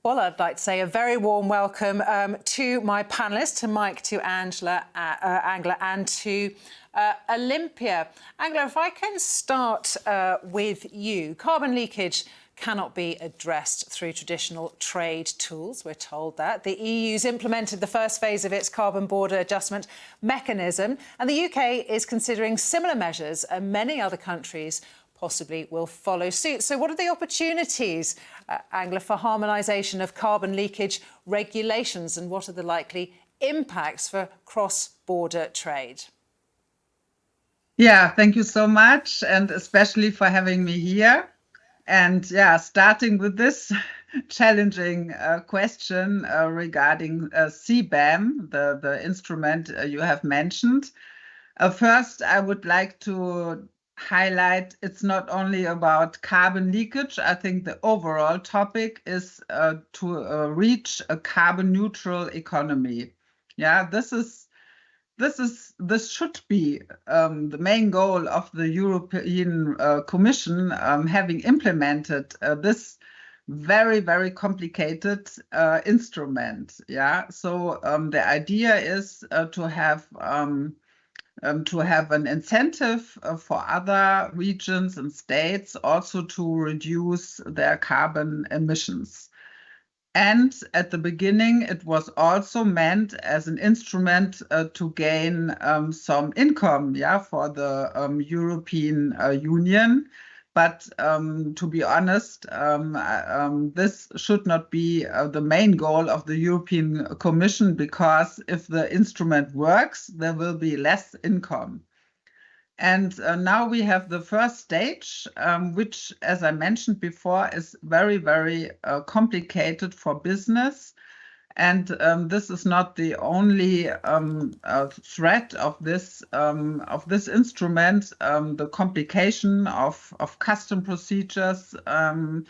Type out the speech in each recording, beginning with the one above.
Well, I'd like to say a very warm welcome to my panellists, to Mike, to Angela, and to Olimpia. Angela, if I can start with you. Carbon leakage cannot be addressed through traditional trade tools, we're told that. The EU's implemented the first phase of its carbon border adjustment mechanism, and the UK is considering similar measures, and many other countries possibly will follow suit. So what are the opportunities, Angela, for harmonisation of carbon leakage regulations, and what are the likely impacts for cross-border trade? Yeah, thank you so much, and especially for having me here. And yeah, starting with this challenging question regarding CBAM, the instrument you have mentioned. First, I would like to highlight it's not only about carbon leakage. I think the overall topic is to reach a carbon neutral economy. Yeah, this should be the main goal of the European Commission, having implemented this very, very complicated instrument. Yeah, so the idea is to have an incentive for other regions and states also to reduce their carbon emissions. And at the beginning, it was also meant as an instrument to gain some income, yeah, for the European Union. But to be honest, this should not be the main goal of the European Commission, because if the instrument works, there will be less income. And now we have the first stage, which, as I mentioned before, is very, very complicated for business. And this is not the only threat of this instrument. The complication of custom procedures and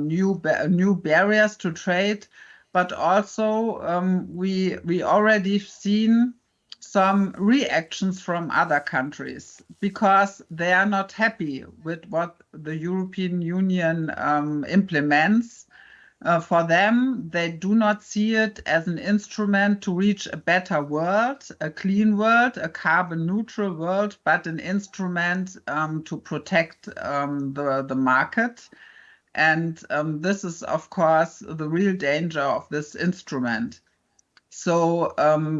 new barriers to trade, but also we already seen some reactions from other countries because they are not happy with what the European Union implements. For them, they do not see it as an instrument to reach a better world, a clean world, a carbon neutral world, but an instrument to protect the market. And this is, of course, the real danger of this instrument. So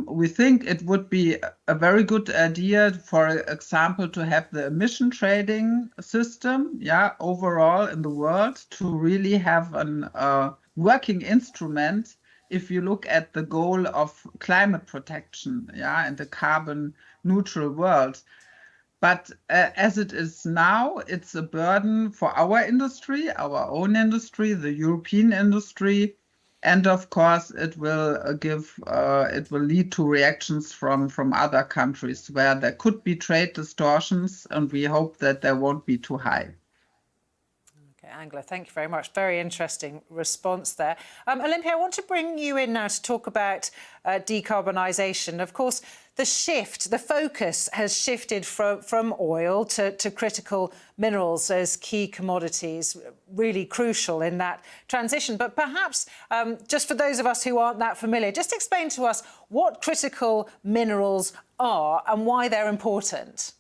we think it would be a very good idea, for example, to have the emission trading system, yeah, overall in the world, to really have a working instrument if you look at the goal of climate protection, yeah, and the carbon neutral world. But as it is now, it's a burden for our industry, our own industry, the European industry. And of course, it will lead to reactions from other countries where there could be trade distortions, and we hope that they won't be too high. Okay, Angela, thank you very much. Very interesting response there. Olimpia, I want to bring you in now to talk about decarbonisation. Of course, the focus has shifted from oil to critical minerals as key commodities, really crucial in that transition. But perhaps, just for those of us who aren't that familiar, just explain to us what critical minerals are and why they're important.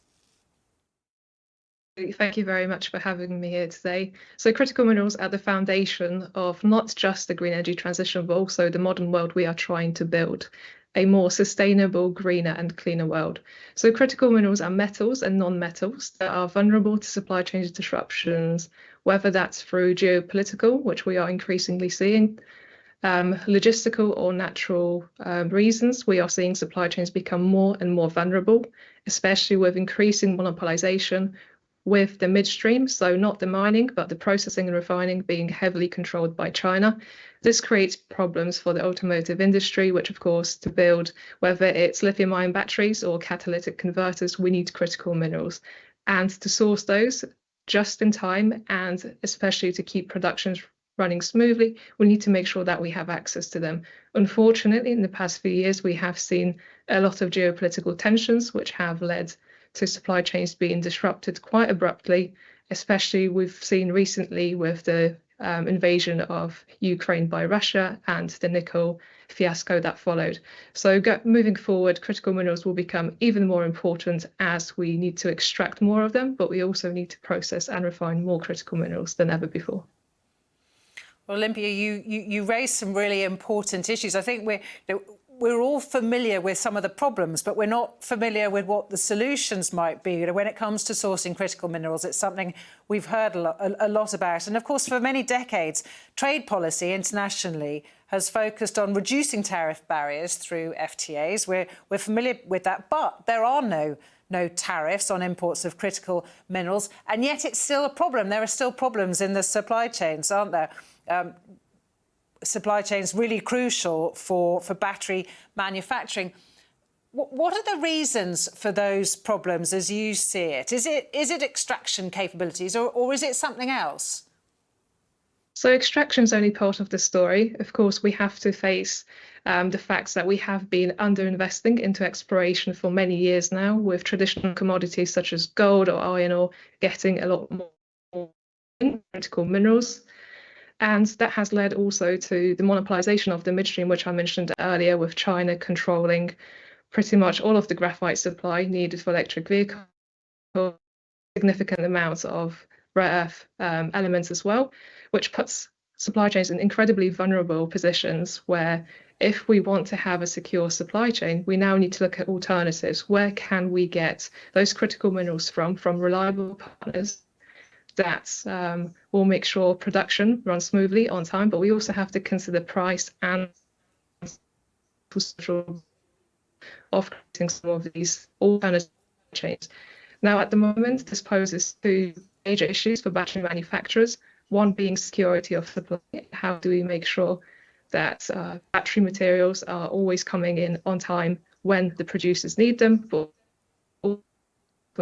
Thank you very much for having me here today. So critical minerals are the foundation of not just the green energy transition, but also the modern world we are trying to build, a more sustainable, greener and cleaner world. So critical minerals are metals and non-metals that are vulnerable to supply chain disruptions, whether that's through geopolitical, which we are increasingly seeing, logistical or natural reasons. We are seeing supply chains become more and more vulnerable, especially with increasing monopolization, with the midstream, so not the mining, but the processing and refining being heavily controlled by China. This creates problems for the automotive industry, which of course, to build, whether it's lithium-ion batteries or catalytic converters, we need critical minerals. And to source those just in time, and especially to keep productions running smoothly, we need to make sure that we have access to them. Unfortunately, in the past few years, we have seen a lot of geopolitical tensions, which have led to supply chains being disrupted quite abruptly, especially we've seen recently with the invasion of Ukraine by Russia and the nickel fiasco that followed. So moving forward, critical minerals will become even more important as we need to extract more of them, but we also need to process and refine more critical minerals than ever before. Well, Olimpia, you raised some really important issues. I think we're all familiar with some of the problems, but we're not familiar with what the solutions might be. When it comes to sourcing critical minerals, it's something we've heard a lot about. And of course, for many decades, trade policy internationally has focused on reducing tariff barriers through FTAs. We're familiar with that, but there are no tariffs on imports of critical minerals, and yet it's still a problem. There are still problems in the supply chains, aren't there? Supply chains really crucial for battery manufacturing. What are the reasons for those problems as you see it? Is it extraction capabilities or is it something else? So extraction is only part of the story. Of course, we have to face the facts that we have been underinvesting into exploration for many years now, with traditional commodities such as gold or iron ore getting a lot more critical minerals. And that has led also to the monopolization of the midstream, which I mentioned earlier, with China controlling pretty much all of the graphite supply needed for electric vehicles, significant amounts of rare earth elements as well, which puts supply chains in incredibly vulnerable positions where if we want to have a secure supply chain, we now need to look at alternatives. Where can we get those critical minerals from reliable partners that will make sure production runs smoothly on time, but we also have to consider price and of creating some of these alternative chains. Now, at the moment, this poses two major issues for battery manufacturers, one being security of supply. How do we make sure that battery materials are always coming in on time when the producers need them for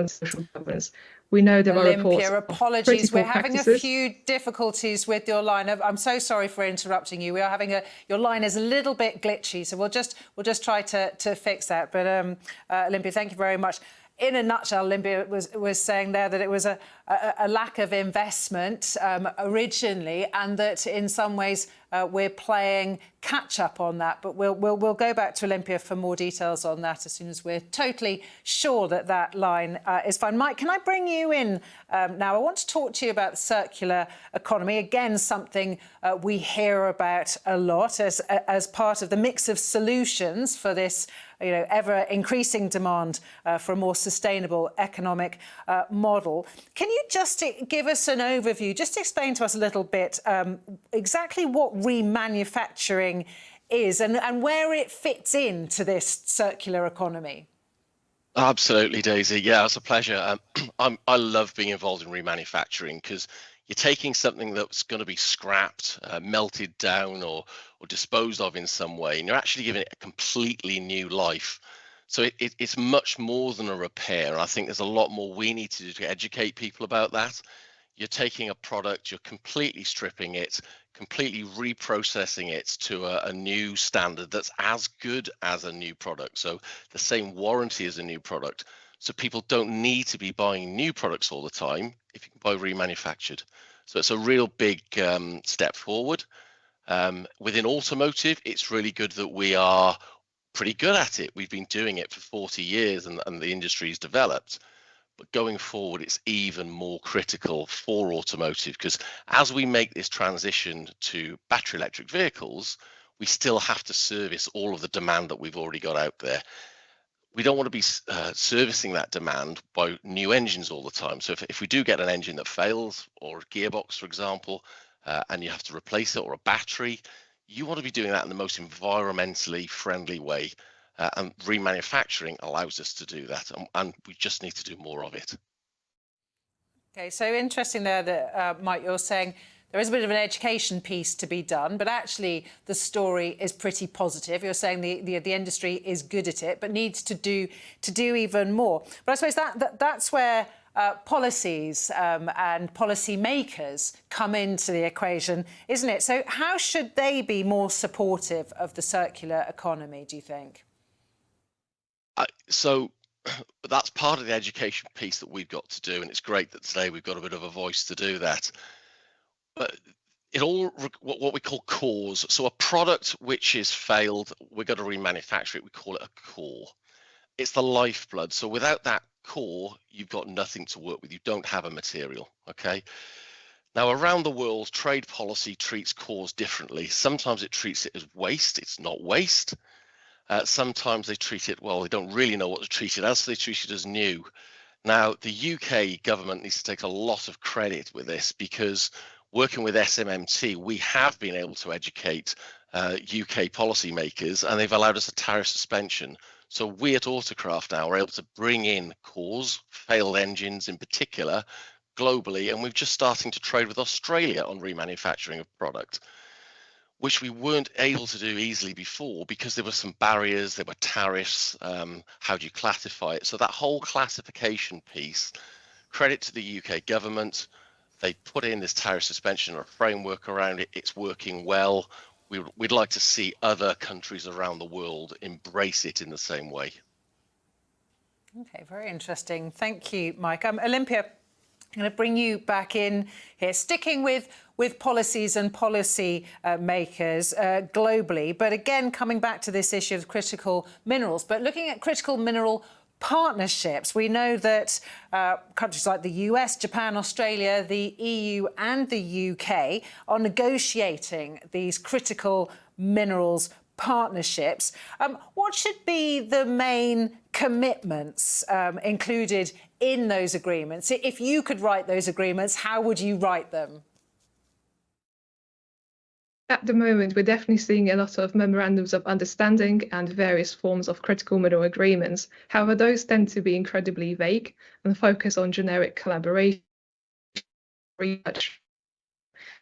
social governance? We know there are reports. Olimpia, apologies. We're having a few difficulties with your line. I'm so sorry for interrupting you. We are having your line is a little bit glitchy, so we'll just try to fix that. But Olimpia, thank you very much. In a nutshell, Olimpia was saying there that it was a lack of investment originally, and that in some ways we're playing catch up on that. But we'll go back to Olimpia for more details on that as soon as we're totally sure that that line is fine. Mike, can I bring you in now? I want to talk to you about the circular economy. Again, something we hear about a lot as part of the mix of solutions for this ever increasing demand for a more sustainable economic model. Can you just give us an overview, just explain to us a little bit exactly what remanufacturing is and where it fits into this circular economy? Absolutely, Daisy. Yeah, it's a pleasure. I love being involved in remanufacturing because you're taking something that's going to be scrapped, melted down or disposed of in some way, and you're actually giving it a completely new life. So it's much more than a repair. I think there's a lot more we need to do to educate people about that. You're taking a product, you're completely stripping it, completely reprocessing it to a new standard that's as good as a new product. So the same warranty as a new product. So people don't need to be buying new products all the time if you can buy remanufactured. So it's a real big step forward. Within automotive, it's really good that we are pretty good at it. We've been doing it for 40 years and the industry's developed. But going forward, it's even more critical for automotive because as we make this transition to battery electric vehicles, we still have to service all of the demand that we've already got out there. We don't want to be servicing that demand by new engines all the time. So if we do get an engine that fails or a gearbox, for example, and you have to replace it or a battery, you want to be doing that in the most environmentally friendly way. And remanufacturing allows us to do that, and we just need to do more of it. Okay, so interesting there that, Mike, you're saying there is a bit of an education piece to be done, but actually the story is pretty positive. You're saying the industry is good at it, but needs to do even more. But I suppose that's where policies and policy makers come into the equation, isn't it? So how should they be more supportive of the circular economy, do you think? So that's part of the education piece that we've got to do, and it's great that today we've got a bit of a voice to do that. But it all what we call cores. So a product which is failed, we're going to remanufacture it. We call it a core. It's the lifeblood. So without that core, you've got nothing to work with. You don't have a material. Okay. Now, around the world, trade policy treats cores differently. Sometimes it treats it as waste. It's not waste. Sometimes they treat it, well, they don't really know what to treat it as, so they treat it as new. Now, the UK government needs to take a lot of credit with this, because working with SMMT, we have been able to educate UK policymakers, and they've allowed us a tariff suspension. So we at Autocraft now are able to bring in cores, failed engines in particular, globally, and we're just starting to trade with Australia on remanufacturing of product, which we weren't able to do easily before because there were some barriers, there were tariffs, how do you classify it? So that whole classification piece, credit to the UK government, they put in this tariff suspension or a framework around it, it's working well. We'd like to see other countries around the world embrace it in the same way. Okay, very interesting. Thank you, Mike. Olimpia, I'm going to bring you back in here, sticking with policies and policy makers globally, but again, coming back to this issue of critical minerals, but looking at critical mineral partnerships. We know that countries like the US, Japan, Australia, the EU and the UK are negotiating these critical minerals partnerships. What should be the main commitments included in those agreements? If you could write those agreements, how would you write them? At the moment, we're definitely seeing a lot of memorandums of understanding and various forms of critical mineral agreements. However, those tend to be incredibly vague and focus on generic collaboration, research.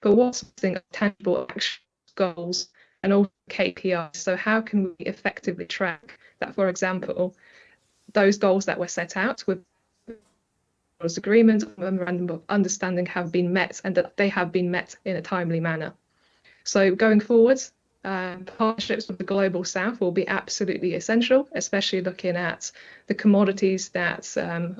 But what's missing are tangible action goals and also KPIs. So how can we effectively track that, for example, those goals that were set out with those agreements or memorandum of understanding have been met, and that they have been met in a timely manner. So going forward, partnerships with the Global South will be absolutely essential, especially looking at the commodities that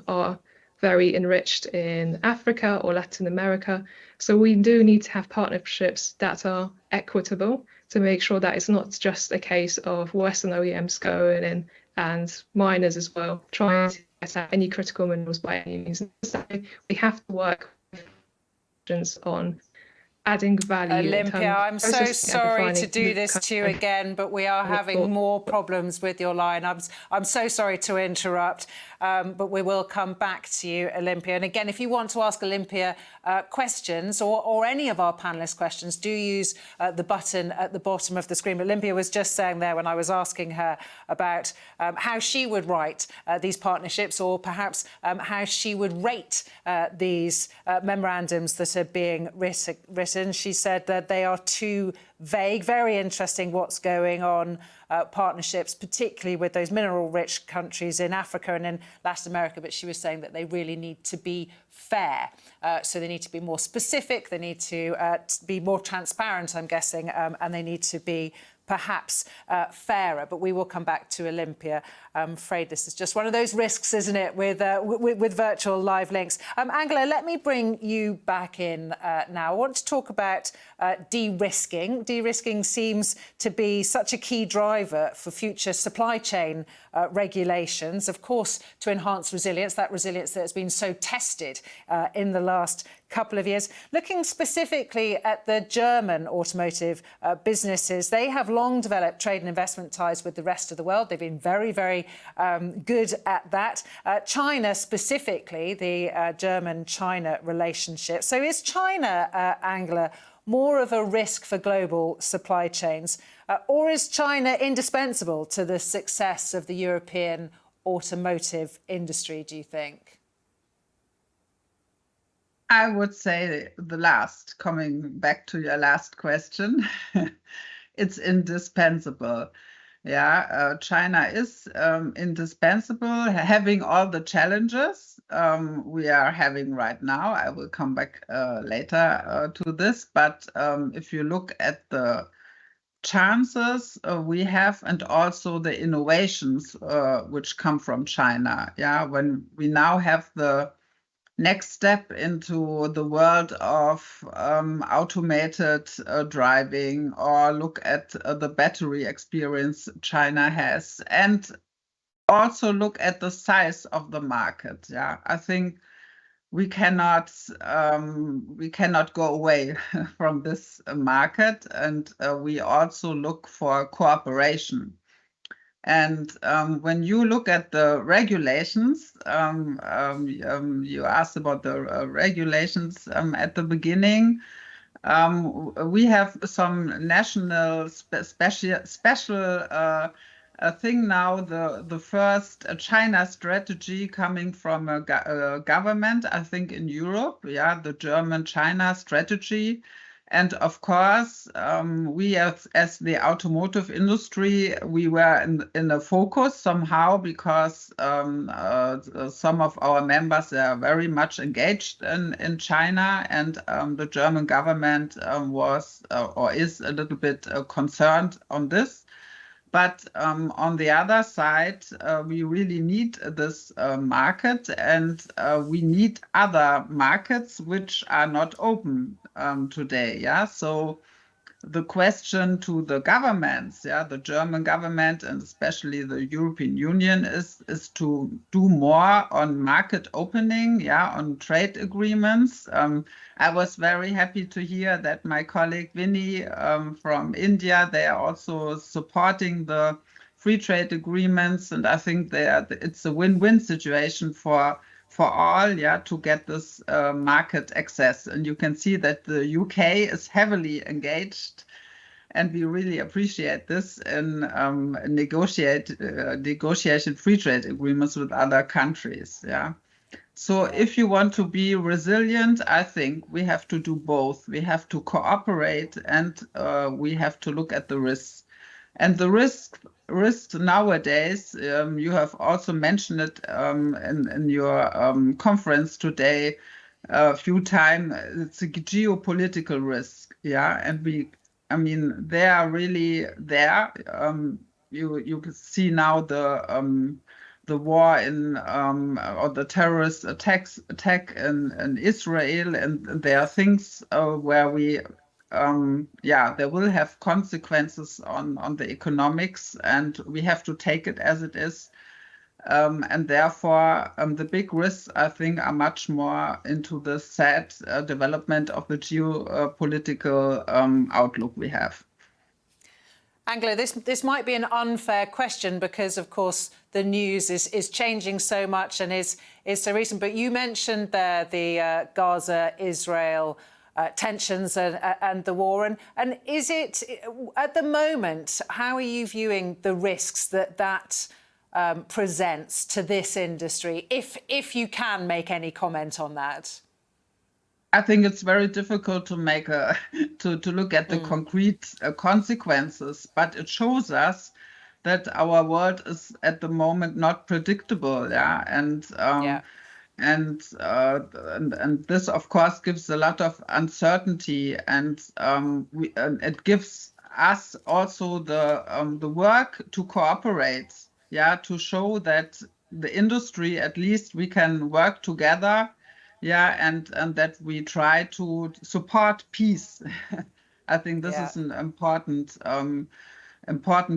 are very enriched in Africa or Latin America. So we do need to have partnerships that are equitable to make sure that it's not just a case of Western OEMs going in and miners as well, trying to get out any critical minerals by any means necessary. We have to work on adding value. Olimpia, I'm so sorry to do this to you again, but we are having more problems with your line. I'm so sorry to interrupt, but we will come back to you, Olimpia. And again, if you want to ask Olimpia questions or any of our panellists questions, do use the button at the bottom of the screen. Olimpia was just saying there when I was asking her about how she would write these partnerships, or perhaps how she would rate these memorandums that are being written. She said that they are too vague. Very interesting what's going on, partnerships, particularly with those mineral-rich countries in Africa and in Latin America. But she was saying that they really need to be fair. So they need to be more specific, they need to be more transparent, I'm guessing, and they need to be perhaps fairer. But we will come back to Olimpia. I'm afraid this is just one of those risks, isn't it, with virtual live links. Angela, let me bring you back in now. I want to talk about de-risking. De-risking seems to be such a key driver for future supply chain regulations, of course, to enhance resilience, that resilience that has been so tested in the last couple of years. Looking specifically at the German automotive businesses, they have long developed trade and investment ties with the rest of the world. They've been very, very good at that. China specifically, the German-China relationship. So is China, Angela, more of a risk for global supply chains, or is China indispensable to the success of the European automotive industry, do you think? I would say the last, coming back to your last question, it's indispensable. Yeah, China is indispensable, having all the challenges we are having right now. I will come back later to this, but if you look at the chances we have and also the innovations which come from China, yeah, when we now have the next step into the world of automated driving, or look at the battery experience China has, and also look at the size of the market. Yeah, I think we cannot go away from this market, and we also look for cooperation. And when you look at the regulations, you asked about the regulations at the beginning. We have some national special thing now. The first China strategy coming from a government, I think, in Europe. Yeah, the German China strategy. And of course, we as the automotive industry, we were in the focus somehow, because some of our members are very much engaged in China, and the German government was or is a little bit concerned on this. But on the other side, we really need this market, and we need other markets which are not open today. Yeah, so the question to the governments, yeah, the German government and especially the European Union, is to do more on market opening, yeah, on trade agreements. I was very happy to hear that my colleague Vinny from India, they are also supporting the free trade agreements, and I think it's a win-win situation for all, yeah, to get this market access. And you can see that the UK is heavily engaged, and we really appreciate this in negotiation free trade agreements with other countries. Yeah. So if you want to be resilient, I think we have to do both. We have to cooperate, and we have to look at the risks. And the risk nowadays, you have also mentioned it in your conference today a few times. It's a geopolitical risk, yeah, and they are really there. You can see now the war in or the terrorist attack in Israel, and there are things where we. There will have consequences on the economics, and we have to take it as it is. And therefore, the big risks, I think, are much more into the sad development of the geopolitical outlook we have. Angela, this might be an unfair question because, of course, the news is changing so much and is so recent. But you mentioned there the Gaza-Israel tensions and the war. And is it, at the moment, how are you viewing the risks that presents to this industry, if you can make any comment on that? I think it's very difficult to make to look at the concrete consequences, but it shows us that our world is at the moment not predictable. Yeah, and this, of course, gives a lot of uncertainty, and it gives us also the work to cooperate. Yeah, to show that the industry, at least, we can work together. Yeah, and that we try to support peace. I think this is an important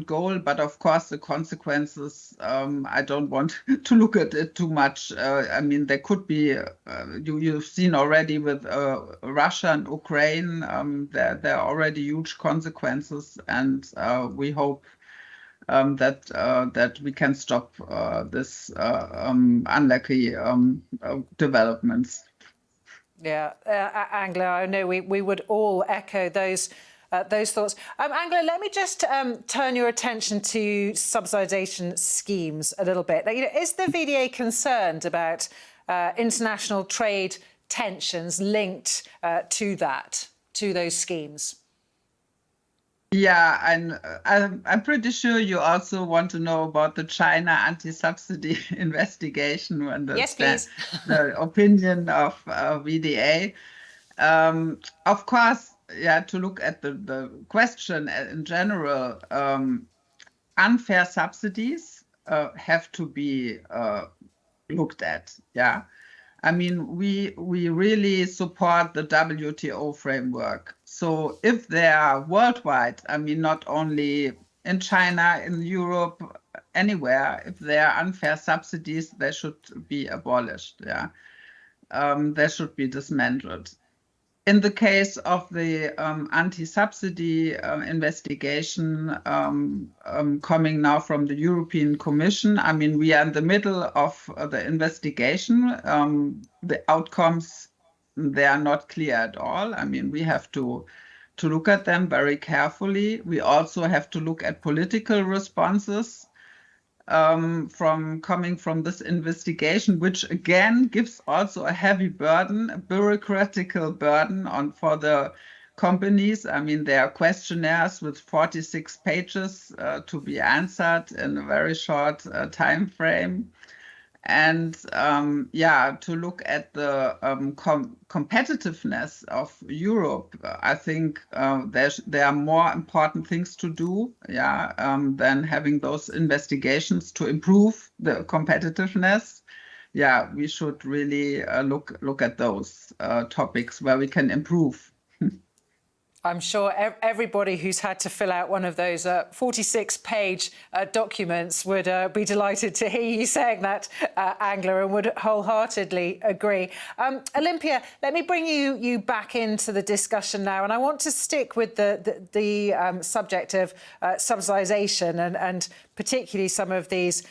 goal, but of course the consequences, I don't want to look at it too much. I mean, there could be, you've seen already with Russia and Ukraine, there are already huge consequences, and we hope that we can stop this unlucky developments. Yeah, Angela, I know we would all echo those thoughts. Angela, let me just turn your attention to subsidization schemes a little bit. You know, is the VDA concerned about international trade tensions linked to those schemes? Yeah, and I'm pretty sure you also want to know about the China anti-subsidy investigation and the opinion of VDA. Of course, yeah, to look at the question in general, unfair subsidies have to be looked at. Yeah. I mean, we really support the WTO framework. So if there are worldwide, I mean, not only in China, in Europe, anywhere, if there are unfair subsidies, they should be abolished. Yeah, they should be dismantled. In the case of the anti-subsidy investigation coming now from the European Commission, I mean, we are in the middle of the investigation. The outcomes, they are not clear at all. I mean, we have to look at them very carefully. We also have to look at political responses coming from this investigation, which again gives also a heavy burden, a bureaucratical burden for the companies. I mean, there are questionnaires with 46 pages to be answered in a very short time frame. And to look at the competitiveness of Europe, I think there are more important things to do, than having those investigations to improve the competitiveness. Yeah, we should really look at those topics where we can improve. I'm sure everybody who's had to fill out one of those 46-page documents would be delighted to hear you saying that, Angela, and would wholeheartedly agree. Olimpia, let me bring you back into the discussion now, and I want to stick with the subject of subsidisation and particularly some of these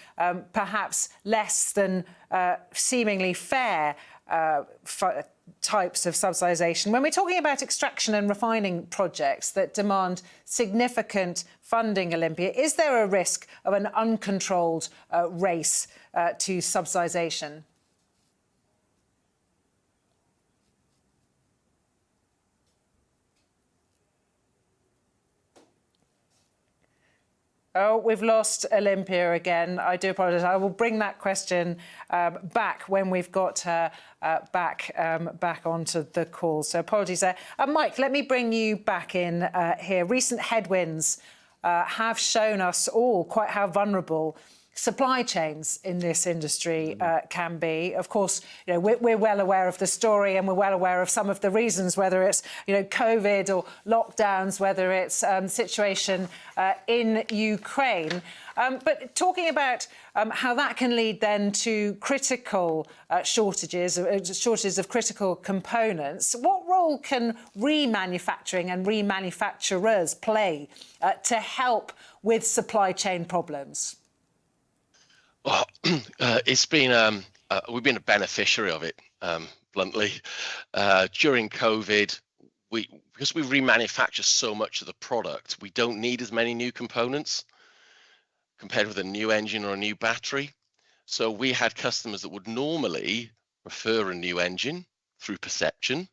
perhaps less than seemingly fair types of subsidisation. When we're talking about extraction and refining projects that demand significant funding, Olimpia, is there a risk of an uncontrolled race to subsidisation? Oh, we've lost Olimpia again. I do apologise. I will bring that question back when we've got her back onto the call. So apologies there. Mike, let me bring you back in here. Recent headwinds have shown us all quite how vulnerable supply chains in this industry can be. Of course, you know, we're well aware of the story, and we're well aware of some of the reasons, whether it's, you know, COVID or lockdowns, whether it's situation in Ukraine. But talking about how that can lead then to critical shortages of critical components, what role can remanufacturing and remanufacturers play to help with supply chain problems? Well, it's been we've been a beneficiary of it, bluntly. During COVID, because we remanufacture so much of the product, we don't need as many new components compared with a new engine or a new battery. So we had customers that would normally prefer a new engine through perception,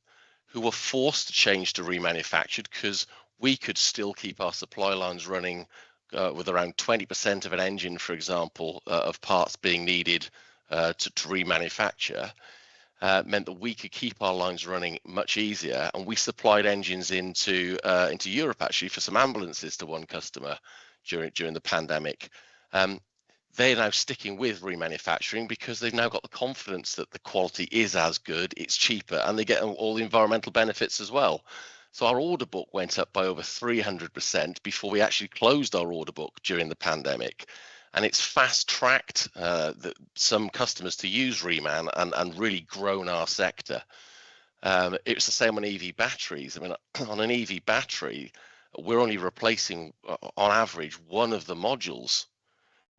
who were forced to change to remanufactured because we could still keep our supply lines running with around 20% of an engine, for example, of parts being needed to remanufacture, meant that we could keep our lines running much easier. And we supplied engines into Europe, actually, for some ambulances to one customer during the pandemic. They're now sticking with remanufacturing because they've now got the confidence that the quality is as good, it's cheaper, and they get all the environmental benefits as well. So our order book went up by over 300% before we actually closed our order book during the pandemic. And it's fast-tracked some customers to use Reman and really grown our sector. It's the same on EV batteries. I mean, on an EV battery, we're only replacing, on average, one of the modules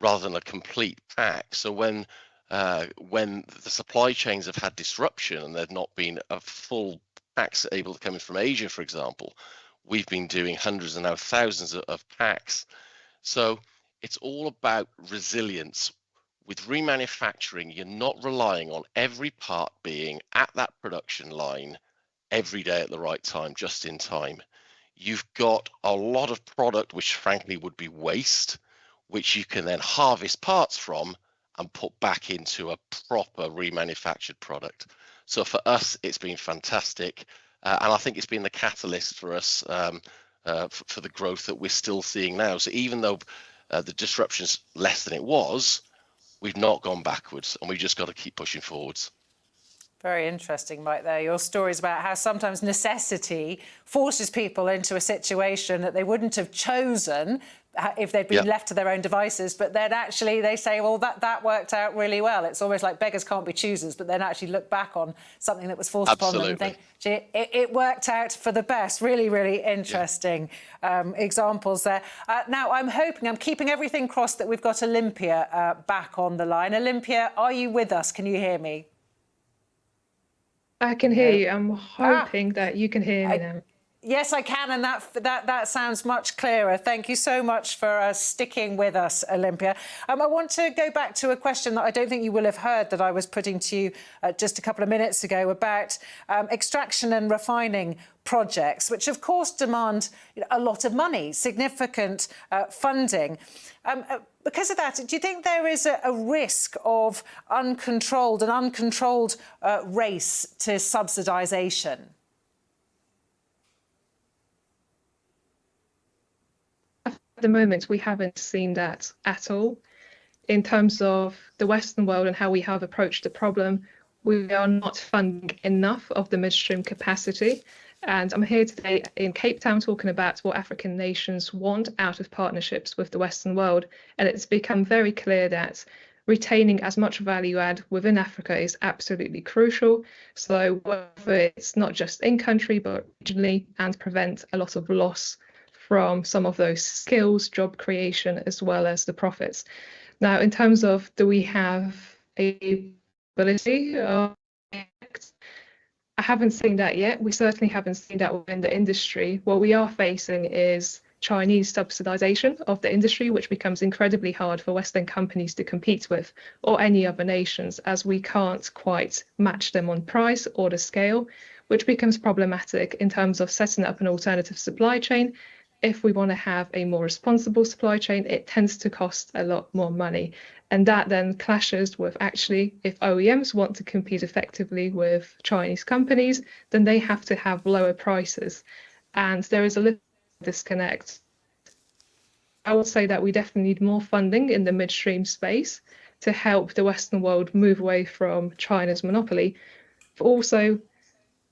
rather than a complete pack. So when the supply chains have had disruption and there's not been a full packs able to come in from Asia, for example, we've been doing hundreds and now thousands of packs. So it's all about resilience. With remanufacturing, you're not relying on every part being at that production line every day at the right time, just in time. You've got a lot of product which frankly would be waste, which you can then harvest parts from and put back into a proper remanufactured product. So for us, it's been fantastic. And I think it's been the catalyst for us for the growth that we're still seeing now. So even though the disruption's less than it was, we've not gone backwards, and we've just got to keep pushing forwards. Very interesting, Mike, there. Your stories about how sometimes necessity forces people into a situation that they wouldn't have chosen if they'd been left to their own devices, but then actually they say, well, that worked out really well. It's almost like beggars can't be choosers, but then actually look back on something that was forced upon them and think, gee, it worked out for the best. Really, really interesting examples there. Now, I'm keeping everything crossed that we've got Olimpia back on the line. Olimpia, are you with us? Can you hear me? I can hear you. I'm hoping that you can hear me now. Yes, I can, and that sounds much clearer. Thank you so much for sticking with us, Olimpia. I want to go back to a question that I don't think you will have heard that I was putting to you just a couple of minutes ago about extraction and refining projects, which of course demand a lot of money, significant funding. Because of that, do you think there is a risk of an uncontrolled race to subsidisation? At the moment, we haven't seen that at all. In terms of the Western world and how we have approached the problem, we are not funding enough of the midstream capacity. And I'm here today in Cape Town talking about what African nations want out of partnerships with the Western world. And it's become very clear that retaining as much value add within Africa is absolutely crucial. So whether it's not just in country, but regionally, and prevent a lot of loss from some of those skills, job creation, as well as the profits. Now, in terms of do we have a ability? I haven't seen that yet. We certainly haven't seen that within the industry. What we are facing is Chinese subsidization of the industry, which becomes incredibly hard for Western companies to compete with, or any other nations, as we can't quite match them on price or the scale, which becomes problematic in terms of setting up an alternative supply chain. If we want to have a more responsible supply chain, it tends to cost a lot more money. And that then clashes with actually, if OEMs want to compete effectively with Chinese companies, then they have to have lower prices. And there is a little disconnect. I would say that we definitely need more funding in the midstream space to help the Western world move away from China's monopoly. But also,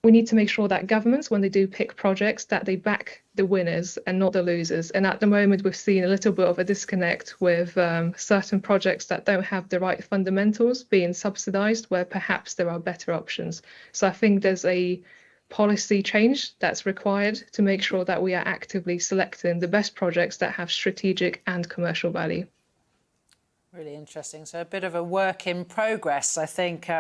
we need to make sure that governments, when they do pick projects, that they back the winners and not the losers. And at the moment, we've seen a little bit of a disconnect with certain projects that don't have the right fundamentals being subsidized, where perhaps there are better options. So I think there's a policy change that's required to make sure that we are actively selecting the best projects that have strategic and commercial value. Really interesting. So a bit of a work in progress, I think.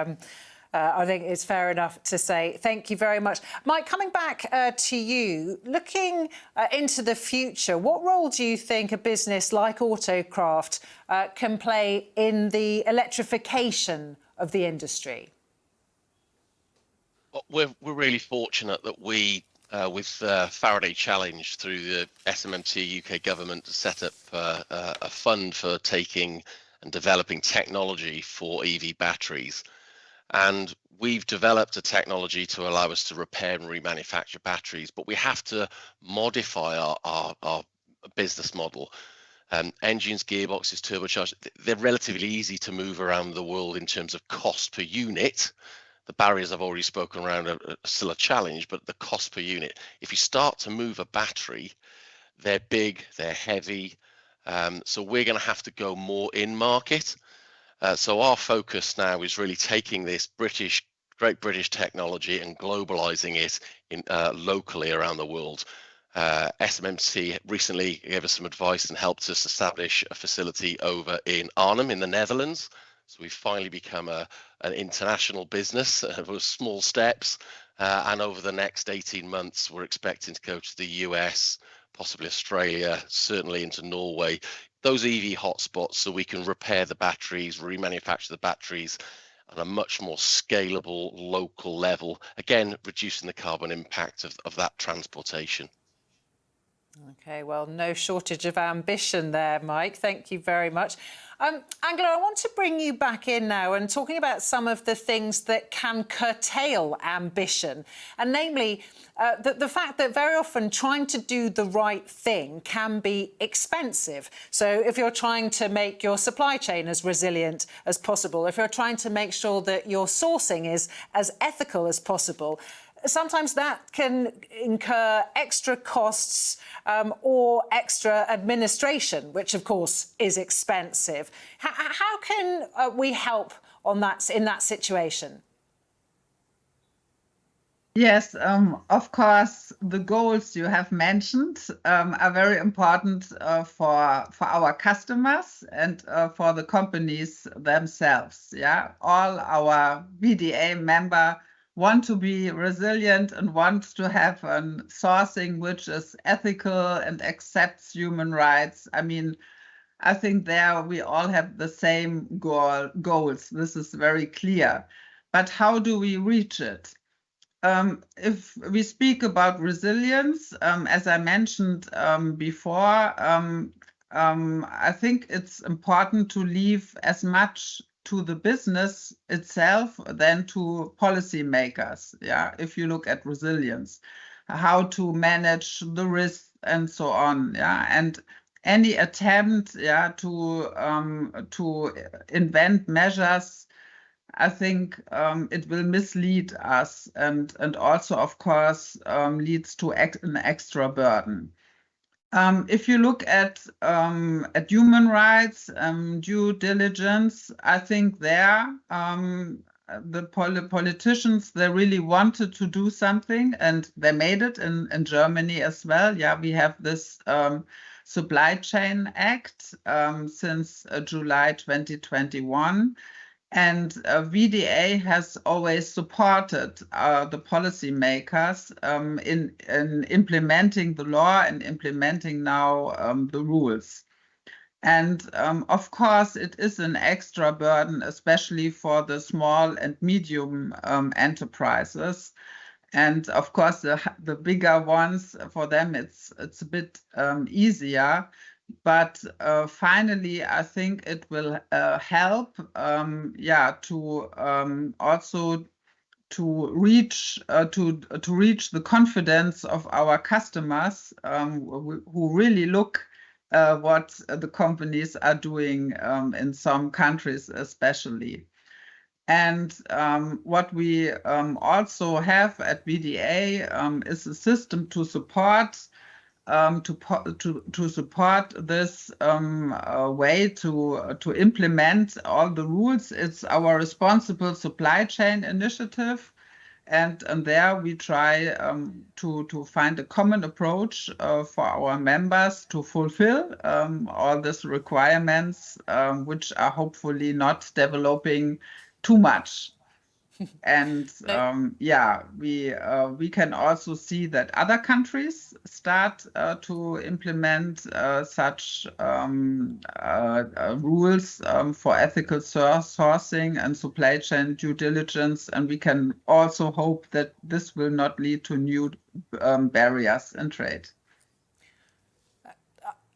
I think it's fair enough to say. Thank you very much. Mike, coming back to you, looking into the future, what role do you think a business like Autocraft can play in the electrification of the industry? We're really fortunate that we, with Faraday Challenge through the SMMT UK government, set up a fund for taking and developing technology for EV batteries. And we've developed a technology to allow us to repair and remanufacture batteries, but we have to modify our business model. Engines, gearboxes, turbochargers, they're relatively easy to move around the world in terms of cost per unit. The barriers I've already spoken around are still a challenge, but the cost per unit, if you start to move a battery, they're big, they're heavy. So we're going to have to go more in market. So our focus now is really taking this great British technology and globalizing it locally around the world. SMMT recently gave us some advice and helped us establish a facility over in Arnhem in the Netherlands. So we've finally become an international business with small steps. And over the next 18 months, we're expecting to go to the US, possibly Australia, certainly into Norway, those EV hotspots, so we can repair the batteries, remanufacture the batteries on a much more scalable local level, again reducing the carbon impact of that transportation. Okay, well, no shortage of ambition there, Mike. Thank you very much. Angela, I want to bring you back in now and talking about some of the things that can curtail ambition, and namely the fact that very often trying to do the right thing can be expensive. So if you're trying to make your supply chain as resilient as possible, if you're trying to make sure that your sourcing is as ethical as possible, sometimes that can incur extra costs or extra administration, which of course is expensive. How can we help on that in that situation? Yes, of course, the goals you have mentioned are very important for our customers and for the companies themselves. Yeah, all our VDA member want to be resilient and want to have a sourcing which is ethical and accepts human rights. I mean, I think there we all have the same goals. This is very clear. But how do we reach it? If we speak about resilience, as I mentioned before, I think it's important to leave as much to the business itself than to policymakers. Yeah, if you look at resilience, how to manage the risk and so on. Yeah, and any attempt, yeah, to invent measures, I think it will mislead us and also, of course, leads to an extra burden. If you look at human rights, due diligence, I think there the politicians, they really wanted to do something and they made it in Germany as well. Yeah, we have this Supply Chain Act since July 2021. And VDA has always supported the policymakers in implementing the law and implementing now the rules. And of course, it is an extra burden, especially for the small and medium enterprises. And of course, the bigger ones, for them, it's a bit easier. But finally, I think it will help, to also to reach the confidence of our customers who really look what the companies are doing in some countries, especially. And what we also have at VDA is a system to support. To support this way to implement all the rules. It's our responsible supply chain initiative. And there we try to find a common approach for our members to fulfill all these requirements, which are hopefully not developing too much. And we can also see that other countries start to implement such rules for ethical sourcing and supply chain due diligence. And we can also hope that this will not lead to new barriers in trade.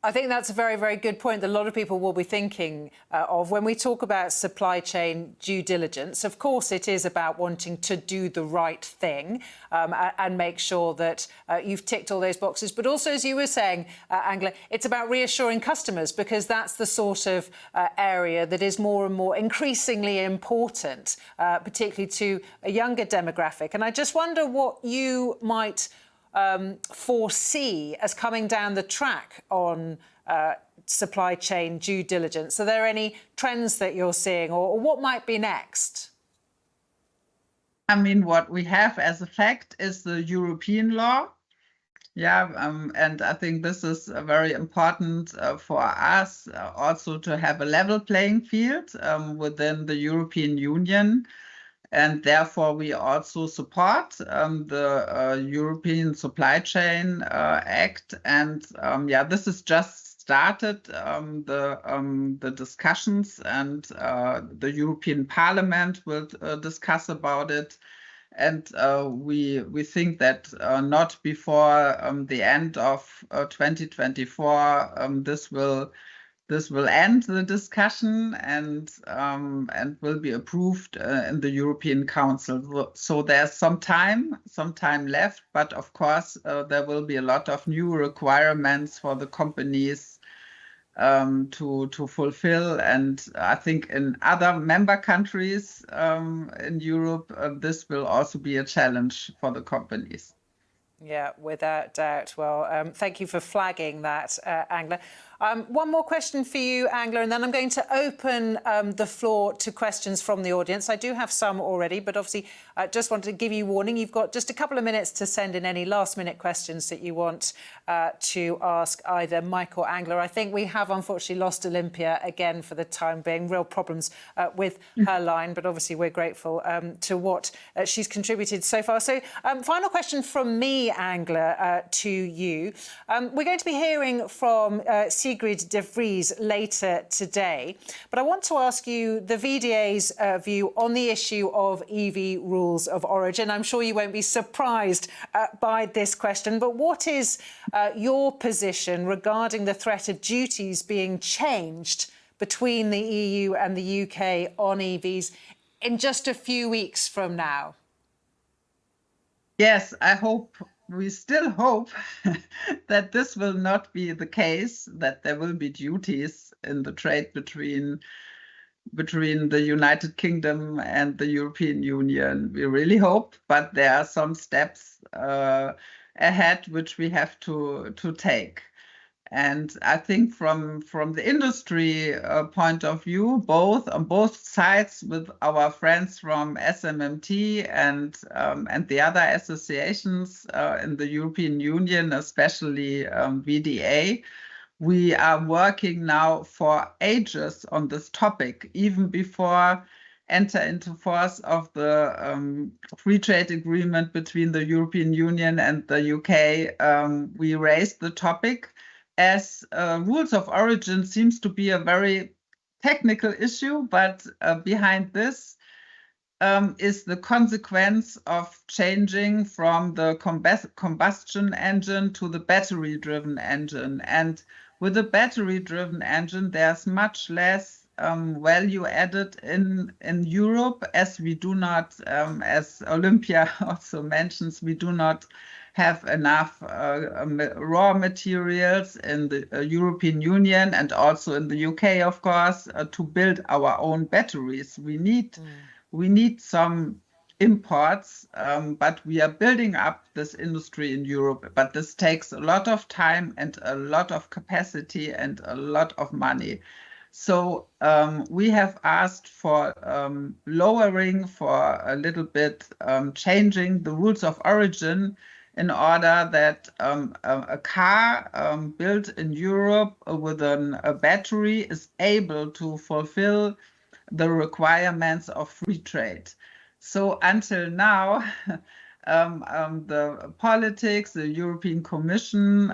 I think that's a very, very good point that a lot of people will be thinking of when we talk about supply chain due diligence. Of course, it is about wanting to do the right thing and make sure that you've ticked all those boxes. But also, as you were saying, Angela, it's about reassuring customers, because that's the sort of area that is more and more increasingly important, particularly to a younger demographic. And I just wonder what you might foresee as coming down the track on supply chain due diligence. Are there any trends that you're seeing, or what might be next? I mean, what we have as a fact is the European law. Yeah, and I think this is very important for us also to have a level playing field within the European Union. And therefore, we also support the European Supply Chain Act. And this is just started, the discussions, and the European Parliament will discuss about it. And we think that not before the end of 2024 this will end the discussion and will be approved in the European Council. So there's some time left, but of course there will be a lot of new requirements for the companies to fulfill. And I think in other member countries in Europe, this will also be a challenge for the companies. Yeah, without doubt. Well, thank you for flagging that, Angela. One more question for you, Angela, and then I'm going to open the floor to questions from the audience. I do have some already, but obviously just wanted to give you warning. You've got just a couple of minutes to send in any last-minute questions that you want to ask either Mike or Angela. I think we have unfortunately lost Olimpia again for the time being. Real problems with her line, but obviously we're grateful to what she's contributed so far. So final question from me, Angela, to you. We're going to be hearing from Sigrid de Vries later today, but I want to ask you the VDA's view on the issue of EV rules of origin. I'm sure you won't be surprised by this question, but what is your position regarding the threat of duties being changed between the EU and the UK on EVs in just a few weeks from now? Yes, we still hope that this will not be the case, that there will be duties in the trade between the United Kingdom and the European Union. We really hope, but there are some steps ahead which we have to take. And I think from the industry point of view, on both sides with our friends from SMMT and the other associations in the European Union, especially VDA, we are working now for ages on this topic, even before enter into force of the free trade agreement between the European Union and the UK. We raised the topic, as rules of origin seems to be a very technical issue, but behind this is the consequence of changing from the combustion engine to the battery-driven engine. And with a battery-driven engine, there's much less value added in Europe, as we do not, as Olimpia also mentions, we do not have enough raw materials in the European Union and also in the UK, of course, to build our own batteries. We need some imports, but we are building up this industry in Europe. But this takes a lot of time and a lot of capacity and a lot of money. So we have asked for lowering, for a little bit changing the rules of origin in order that a car built in Europe with a battery is able to fulfill the requirements of free trade. So until now, the politics, the European Commission,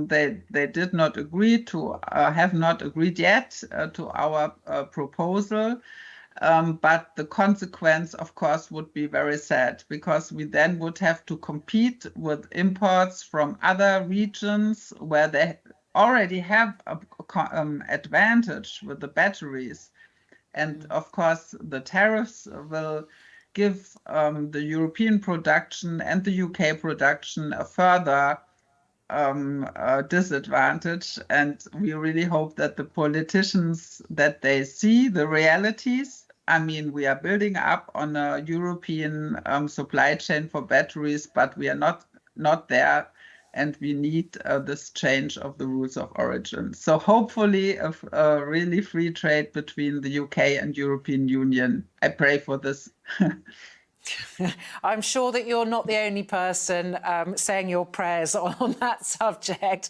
they did not agree to, have not agreed yet to our proposal. But the consequence, of course, would be very sad, because we then would have to compete with imports from other regions where they already have an advantage with the batteries. And of course, the tariffs will give the European production and the UK production a further disadvantage. And we really hope that the politicians, that they see the realities. I mean, we are building up on a European supply chain for batteries, but we are not there, and we need this change of the rules of origin. So hopefully a really free trade between the UK and European Union. I pray for this. I'm sure that you're not the only person saying your prayers on that subject,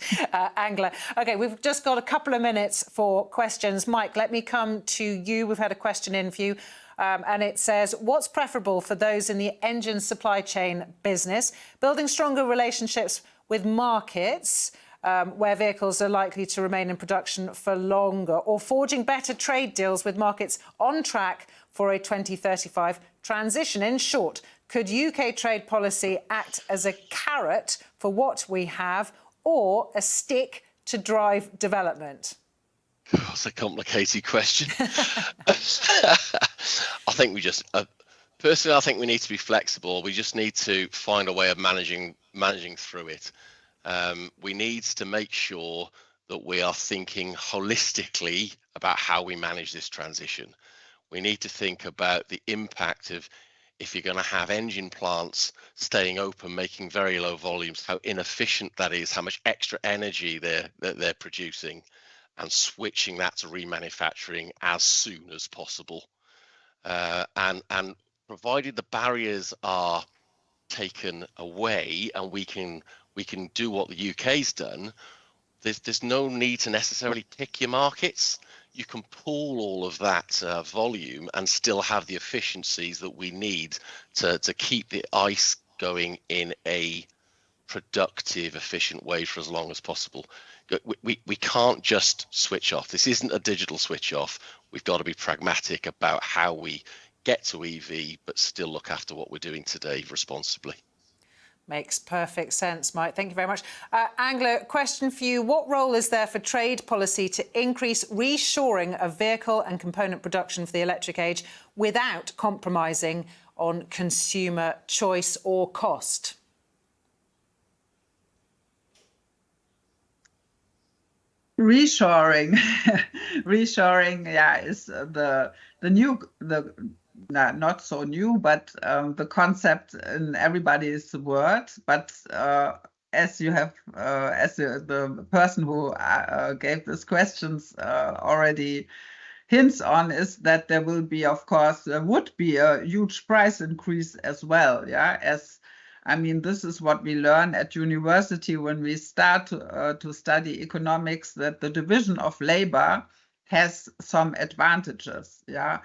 Angela. OK, we've just got a couple of minutes for questions. Mike, let me come to you. We've had a question in for you. And it says, what's preferable for those in the engine supply chain business, building stronger relationships with markets where vehicles are likely to remain in production for longer, or forging better trade deals with markets on track for a 2035 transition? In short, Could UK trade policy act as a carrot for what we have or a stick to drive development? Oh, it's a complicated question. I think we just, personally, I think we need to be flexible. We just need to find a way of managing through it. We need to make sure that we are thinking holistically about how we manage this transition. We need to think about the impact of, if you're going to have engine plants staying open, making very low volumes, how inefficient that is, how much extra energy they're producing, and switching that to remanufacturing as soon as possible. And provided the barriers are taken away and we can do what the UK's done, there's no need to necessarily pick your markets. You can pool all of that volume and still have the efficiencies that we need to keep the ICE going in a productive, efficient way for as long as possible. We can't just switch off. This isn't a digital switch off. We've got to be pragmatic about how we get to EV, but still look after what we're doing today responsibly. Makes perfect sense, Mike. Thank you very much. Angela, question for you. What role is there for trade policy to increase reshoring of vehicle and component production for the electric age without compromising on consumer choice or cost? Reshoring, yeah, is not so new, but the concept in everybody's word. But as you have, as the person who gave these questions already hints on, is that there will be, of course, there would be a huge price increase as well. Yeah, I mean, this is what we learn at university when we start to study economics, that the division of labor has some advantages. Yeah.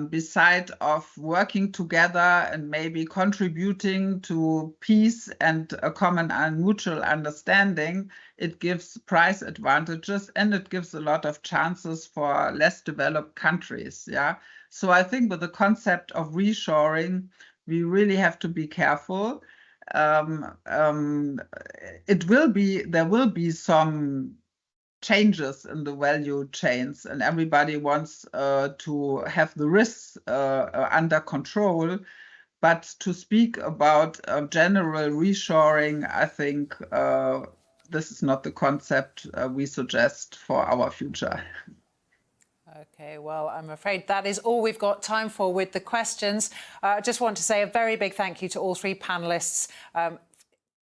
Beside of working together and maybe contributing to peace and a common and mutual understanding, it gives price advantages and it gives a lot of chances for less developed countries. Yeah. So I think with the concept of reshoring, we really have to be careful. There will be some changes in the value chains, and everybody wants to have the risks under control. But to speak about general reshoring, I think this is not the concept we suggest for our future. OK, well, I'm afraid that is all we've got time for with the questions. I just want to say a very big thank you to all three panellists.